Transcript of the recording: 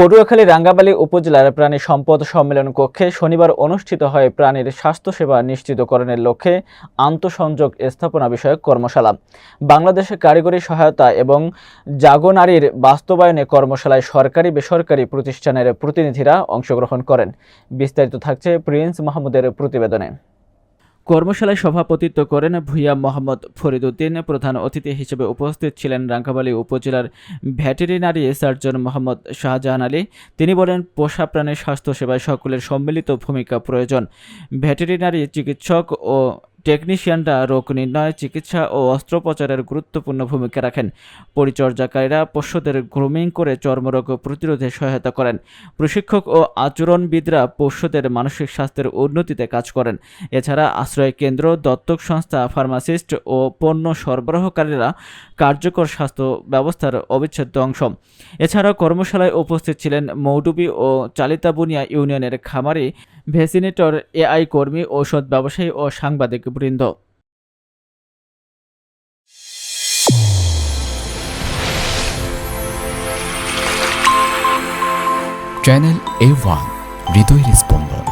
পটুয়াখালী রাঙ্গাবালী উপজেলার প্রাণী সম্পদ সম্মেলন কক্ষে শনিবার অনুষ্ঠিত হয় প্রাণীর স্বাস্থ্যসেবা নিশ্চিতকরণের লক্ষ্যে আন্তঃসংযোগ স্থাপনা বিষয়ক কর্মশালা। বাংলাদেশে কারিগরি সহায়তা এবং জাগনারীর বাস্তবায়নে কর্মশালায় সরকারি বেসরকারি প্রতিষ্ঠানের প্রতিনিধিরা অংশগ্রহণ করেন। বিস্তারিত থাকছে প্রিন্স মাহমুদের প্রতিবেদনে। কর্মশালায় সভাপতিত্ব করেন ভূঁইয়া মোহাম্মদ ফরিদ উদ্দিন। প্রধান অতিথি হিসেবে উপস্থিত ছিলেন রাঙ্গাবালী উপজেলার ভেটেরিনারি সার্জন মোহাম্মদ শাহজাহান আলী। তিনি বলেন, পোষা প্রাণীর স্বাস্থ্যসেবায় সকলের সম্মিলিত ভূমিকা প্রয়োজন। ভেটেরিনারি চিকিৎসক ও টেকনিশিয়ানরা রোগ নির্ণয়, চিকিৎসা ও অস্ত্রোপচারের গুরুত্বপূর্ণ ভূমিকা রাখেন। পরিচর্যাকারীরা পশুদের গ্রুমিং করে চর্মরোগ প্রতিরোধে সহায়তা করেন। প্রশিক্ষক ও আচরণবিদরা পশুদের মানসিক স্বাস্থ্যের উন্নতিতে কাজ করেন। এছাড়া আশ্রয় কেন্দ্র, দত্তক সংস্থা, ফার্মাসিস্ট ও পণ্য সরবরাহকারীরা কার্যকর স্বাস্থ্য ব্যবস্থার অবিচ্ছেদ্য অংশ। এছাড়া কর্মশালায় উপস্থিত ছিলেন মৌডুবি ও চালিতাবুনিয়া ইউনিয়নের খামারি, ভ্যাকসিনেটর, এআই কর্মী, ঔষধ ব্যবসায়ী ও সাংবাদিক বৃন্দ। চ্যানেল A1 হৃদয়ের স্পন্দন।